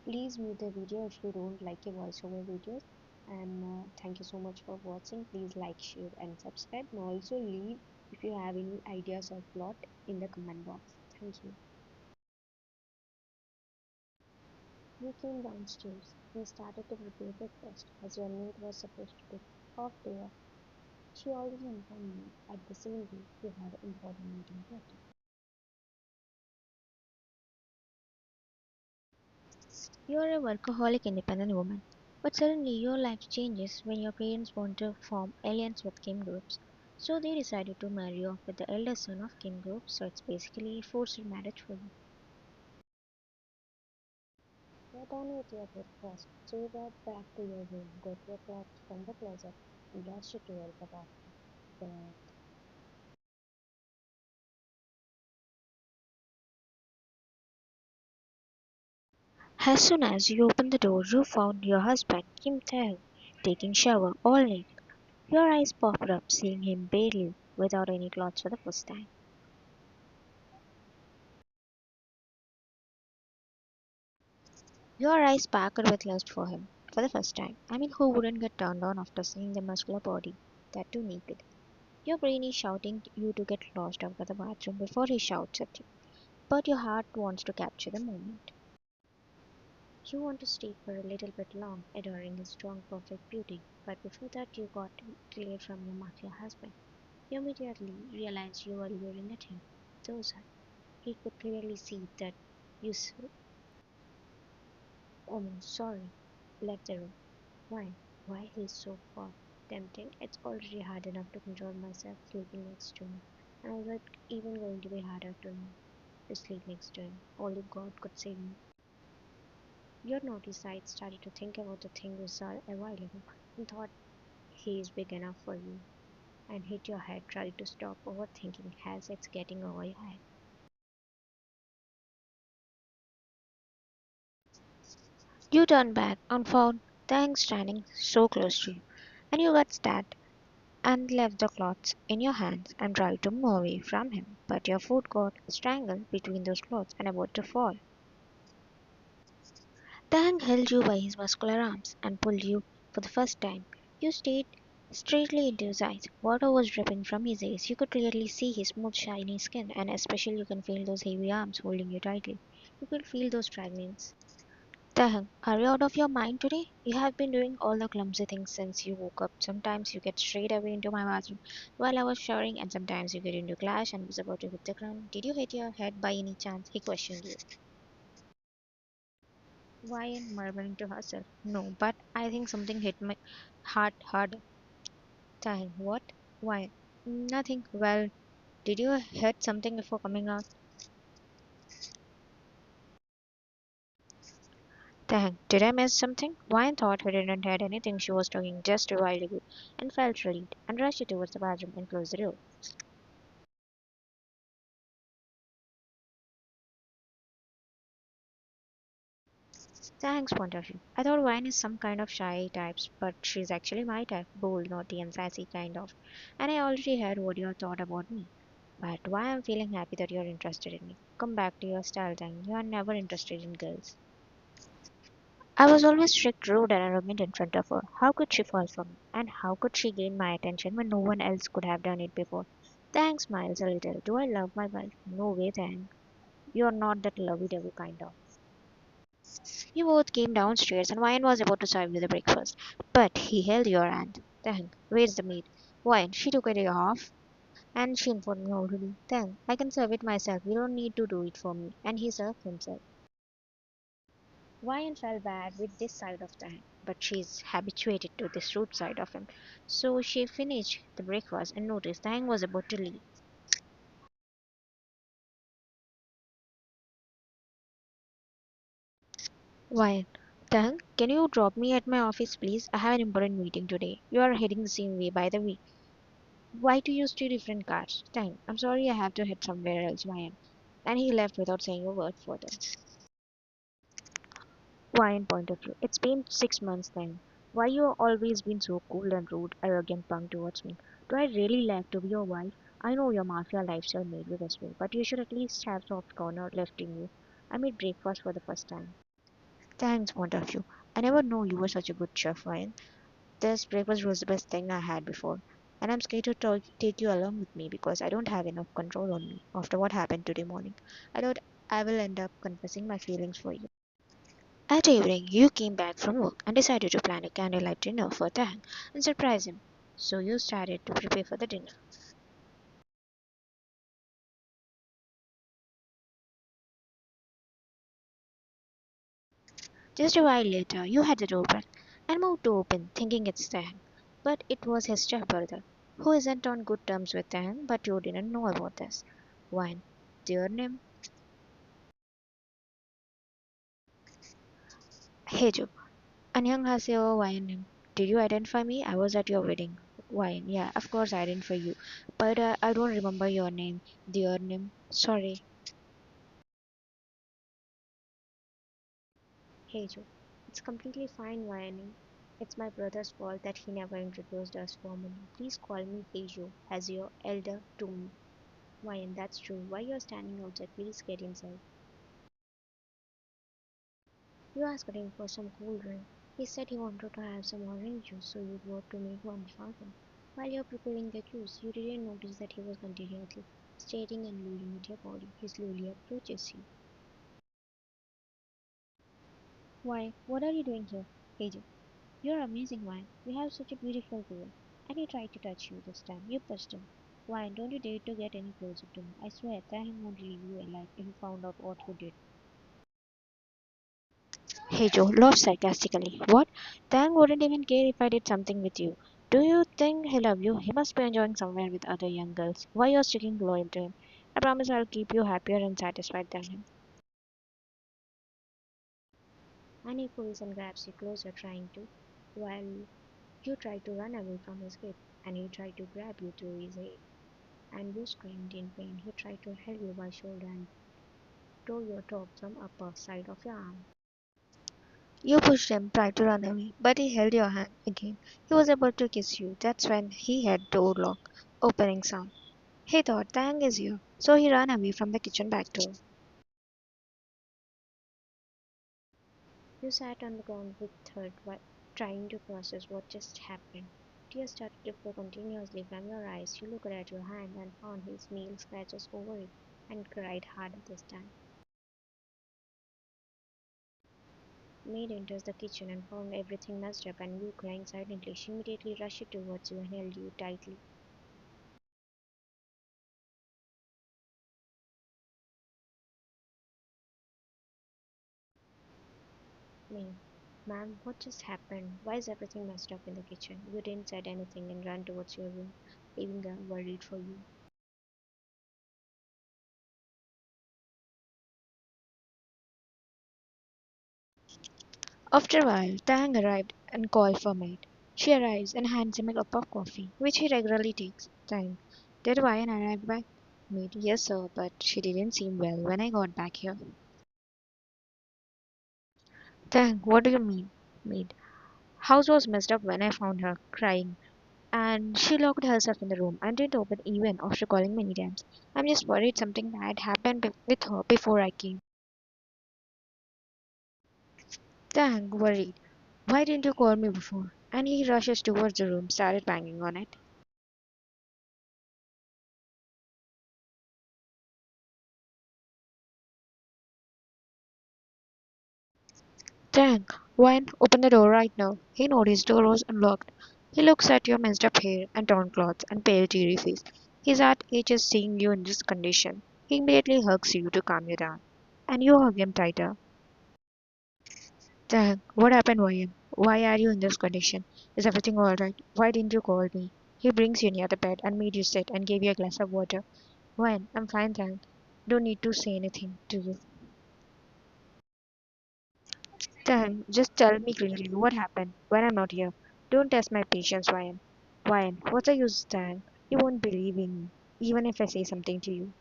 Please mute the video if you don't like a voiceover videos. And thank you so much for watching. Please like, share, and subscribe. And also leave if you have any ideas or plot in the comment box. Thank you. We came downstairs. We started to prepare breakfast as your maid was supposed to take half day off. She already informed me at the same day you had an important meeting to attend. You're a workaholic independent woman, but suddenly your life changes when your parents want to form alliance with kin groups. So they decided to marry you off with the elder son of kin group, so it's basically a forced marriage for you. You're done with your breakfast, so you got back to your room, got your clothes from the closet, and rushed toward the bathroom. But As soon as you opened the door, you found your husband, Kim Tae, taking shower all naked. Your eyes popped up, seeing him barely without any clothes for the first time. Your eyes sparkled with lust for him for the first time. I mean, who wouldn't get turned on after seeing the muscular body, that too naked? Your brain is shouting you to get lost out of the bathroom before he shouts at you, but your heart wants to capture the moment. you want to stay for a little bit long, adoring his strong, perfect beauty. But before that, you got clear from your mafia husband. You immediately realized you were leering at him. Those eyes. He could clearly see that you. Oh, sorry. Left the room. Why? Why he's so far? Tempting. It's already hard enough to control myself sleeping next to him. And was it even going to be harder to sleep next to him? Only God could save me. Your naughty side started to think about the thing you saw a while ago and thought he is big enough for you and hit your head. Tried to stop overthinking as it's getting over your head. You turned back and found Tang standing so close to you, and you got stabbed and left the cloths in your hands and tried to move away from him, but your foot got strangled between those cloths and about to fall. Tang held you by his muscular arms and pulled you for the first time. You stared straightly into his eyes. Water was dripping from his eyes. You could clearly see his smooth, shiny skin, and especially you can feel those heavy arms holding you tightly. You could feel those stragglings. Tahan, are you out of your mind today? You have been doing all the clumsy things since you woke up. Sometimes you get straight away into my bathroom while I was showering, and sometimes you get into clash and was about to hit the ground. Did you hit your head by any chance? He questioned you. Wyan murmuring to herself. No, but I think something hit my heart harder. Tahan, what? Why? Nothing. Well, did you hit something before coming out? Tahan, did I miss something? Wyan thought he didn't hit anything. She was talking just a while ago and felt relieved and rushed towards the bathroom and closed the door. Thanks, point of view. I thought Wine is some kind of shy types, but she's actually my type, bold, naughty, and sassy kind of. And I already heard what you thought about me. But why I'm feeling happy that you're interested in me. Come back to your style then. You are never interested in girls. I was always strict, rude, and arrogant in front of her. How could she fall for me? And how could she gain my attention when no one else could have done it before? Thanks smiles a little. Do I love my wife? No way, thank. You're not that lovey-dovey kind of. You both came downstairs, and Wine was about to serve you the breakfast. But he held your hand. Then, where's the meat? Wine, she took it off, and she informed me already. Then, I can serve it myself. You don't need to do it for me. And he served himself. Wine felt bad with this side of the hand, but she's habituated to this rude side of him. So she finished the breakfast and noticed Tang was about to leave. Wine, Tang, can you drop me at my office, please? I have an important meeting today. You are heading the same way, by the way. Why to use two different cars? Time. I'm sorry I have to head somewhere else, Ryan. And he left without saying a word further. Ryan point of view. It's been 6 months then. Why you always been so cool and rude, arrogant punk towards me? Do I really like to be your wife? I know your mafia lifestyle made you this way, but you should at least have soft corner left in you. I made breakfast for the first time. Thanks, point of view. I never knew you were such a good chef, Ryan. This breakfast was the best thing I had before. And I'm scared to take you along with me because I don't have enough control on me after what happened today morning. I thought I will end up confessing my feelings for you. At evening, you came back from work and decided to plan a candlelight dinner for Tang and surprise him. So you started to prepare for the dinner. Just a while later, you had the doorbell and moved to open, thinking it's Tang. But it was his stepbrother, who isn't on good terms with Tang, but you didn't know about this. One, dear name, Hejo. 안녕하세요, Wayan. Did you identify me? I was at your wedding. Wayan, yeah, of course I identify you. But I don't remember your name, dear name. Sorry. Hey Joe, it's completely fine, Wayne. It's my brother's fault that he never introduced us formally. Please call me Heijo as your elder to me. Wayne, that's true. Why you're standing outside? Please get inside. You asked him for some cool drink. He said he wanted to have some orange juice, so you got to make one for him. While you're preparing the juice, you didn't notice that he was continuously staring and looking at your body. He slowly approaches you. Why? What are you doing here? Heijo, you're amazing, Wine. You have such a beautiful girl. And he tried to touch you this time. You pushed him. Wine, don't you dare to get any closer to me. I swear, Taehyung won't leave you alive if he found out what you did. Hejo laughed sarcastically. What? Tang wouldn't even care if I did something with you. Do you think he love you? He must be enjoying somewhere with other young girls. Why you're sticking loyal to him? I promise I'll keep you happier and satisfied than him. And he pulls and grabs you closer, trying to, while you try to run away from his grip. And he tried to grab you through his hair. And you screamed in pain. He tried to hold you by shoulder and tore your top from upper side of your arm. You pushed him, tried to run away, but he held your hand again. He was about to kiss you. That's when he heard door lock opening sound. He thought Tang is here, so he ran away from the kitchen back door. You sat on the ground with hurt while trying to process what just happened. Tears started to flow continuously from your eyes. You looked at your hand and found his nail scratches over it and cried harder this time. Maid enters the kitchen and found everything messed up and you crying silently. She immediately rushed towards you and held you tightly. Maid, ma'am, what just happened? Why is everything messed up in the kitchen? You didn't said anything and ran towards your room, leaving her worried for you. After a while, Tang arrived and called for maid. She arrives and hands him a cup of coffee, which he regularly takes. Tang, did Ryan arrive back? Maid, yes sir, but she didn't seem well when I got back here. Tang, what do you mean? Maid, house was messed up when I found her crying, and she locked herself in the room and didn't open even after calling many times. I'm just worried something bad happened with her before I came. Tang, worried. Why didn't you call me before? And he rushes towards the room, started banging on it. Tang, Wine, open the door right now. He noticed the door was unlocked. He looks at your messed up hair and torn clothes and pale teary face. His heart aches seeing you in this condition. He immediately hugs you to calm you down. And you hug him tighter. Tang, what happened, William? Why are you in this condition? Is everything alright? Why didn't you call me? He brings you near the bed and made you sit and gave you a glass of water. Wine, I'm fine, Tang. Don't need to say anything to you. Then just tell me clearly what happened when I'm not here. Don't test my patience, Ryan. Ryan, what's the use, Dan? You won't believe in me, even if I say something to you.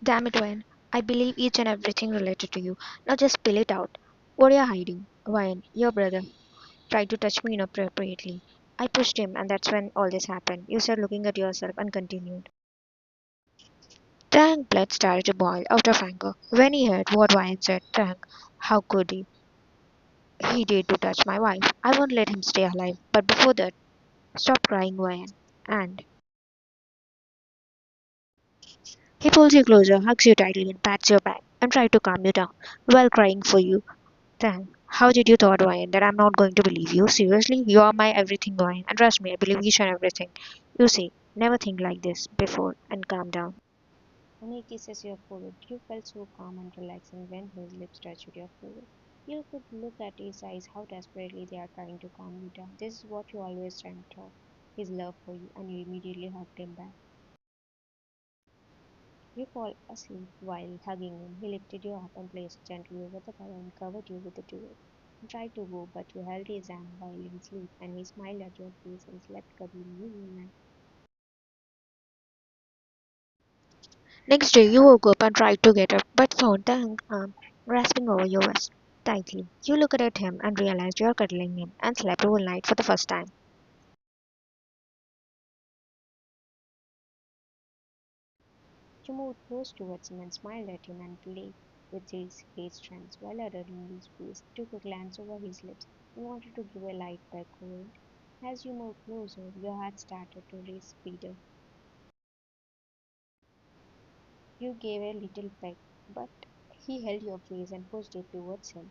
Damn it, Ryan. I believe each and everything related to you. Now just spill it out. What are you hiding? Ryan, your brother tried to touch me inappropriately. I pushed him, and that's when all this happened. You said looking at yourself and continued. Tang blood started to boil out of anger when he heard what Ryan said. Tang, how could he? He dared to touch my wife. I won't let him stay alive. But before that, stop crying, Ryan. And he pulls you closer, hugs you tightly, and pats your back and tries to calm you down while crying for you. Tang, how did you thought, Ryan, that I'm not going to believe you? Seriously? You are my everything, Ryan. And trust me, I believe each and everything. You see, never think like this before and calm down. And he kisses your forehead. You felt so calm and relaxing when his lips touched your forehead. You could look at his eyes, how desperately they are trying to calm you down. This is what you always dreamt of, his love for you, and you immediately hugged him back. You fall asleep while hugging him. He lifted you up and placed gently over the bed and covered you with the towel. He tried to go, but you held his hand while in sleep, and he smiled at your face and slept cuddling you all night. Next day, you woke up and tried to get up, but found Tang's arm grasping over your waist tightly. You looked at him and realized you are cuddling him and slept all night for the first time. You moved close towards him and smiled at him and played with his hair strands while adorning his face, took a glance over his lips, and wanted to give a light peck over it. As you moved closer, your heart started to race speeder. You gave a little peck, but he held your face and pushed it towards him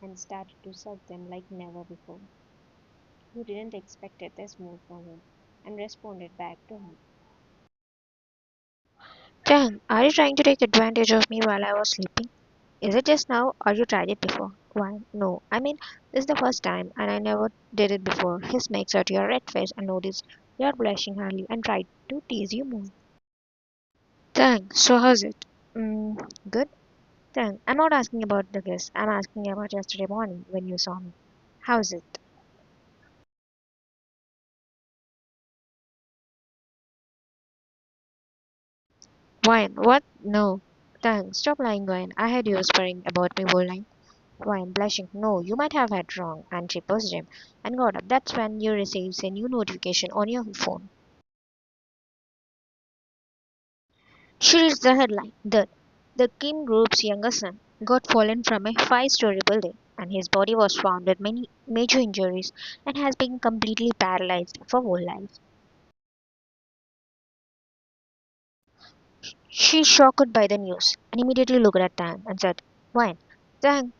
and started to suck them like never before. You didn't expect this move from him and responded back to him. Tang, are you trying to take advantage of me while I was sleeping? Is it just now or you tried it before? Why, no. I mean, this is the first time and I never did it before. He makes out your red face and noticed you're blushing early and tried to tease you more. Tang, so how's it? Good. Tang, I'm not asking about the kiss. I'm asking about yesterday morning when you saw me. How's it? Wine, what? No. Tang, stop lying, Wine. I heard you whispering about me whole night. Wine, blushing. No, you might have had wrong. And she pushed him and got up. That's when you received a new notification on your phone. She reads the headline that the Kim Group's younger son got fallen from a five-story building and his body was found with many major injuries and has been completely paralyzed for whole life. She's shocked by the news and immediately looked at Tang and said, Wine, Tang,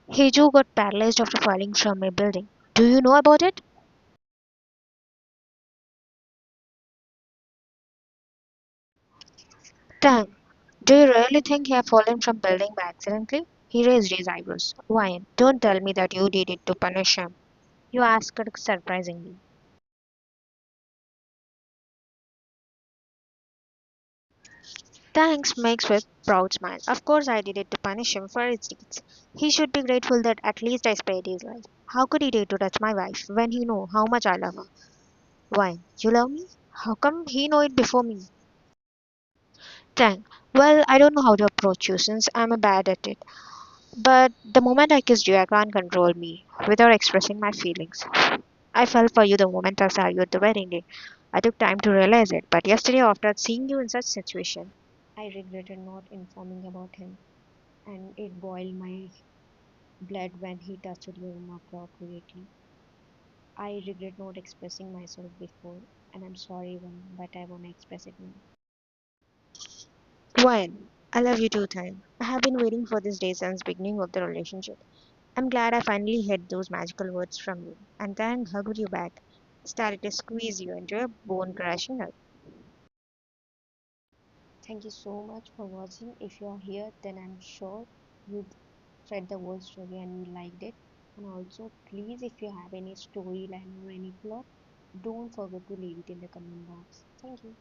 Heiju got paralyzed after falling from a building. Do you know about it? Tang, do you really think he had fallen from building by accidentally? He raised his eyebrows. Wine, don't tell me that you did it to punish him. You asked surprisingly. Thanks, makes with proud smile. Of course I did it to punish him for his deeds. He should be grateful that at least I spared his life. How could he dare to touch my wife when he know how much I love her? Why, you love me? How come he know it before me? Tang, well, I don't know how to approach you since I'm a bad at it. But the moment I kissed you, I can't control me without expressing my feelings. I fell for you the moment I saw you at the wedding day. I took time to realize it, but yesterday after seeing you in such situation, I regretted not informing about him, and it boiled my blood when he touched you inappropriately. I regret not expressing myself before, and I'm sorry, but I want to express it now. Ryan, I love you too, Time. I have been waiting for this day since beginning of the relationship. I'm glad I finally heard those magical words from you. And then hugged you back, started to squeeze you into a bone crashing hug. Thank you so much for watching. If you're here, then I'm sure you read the whole story and you liked it. And also, please, if you have any storyline or any plot, don't forget to leave it in the comment box. Thank you.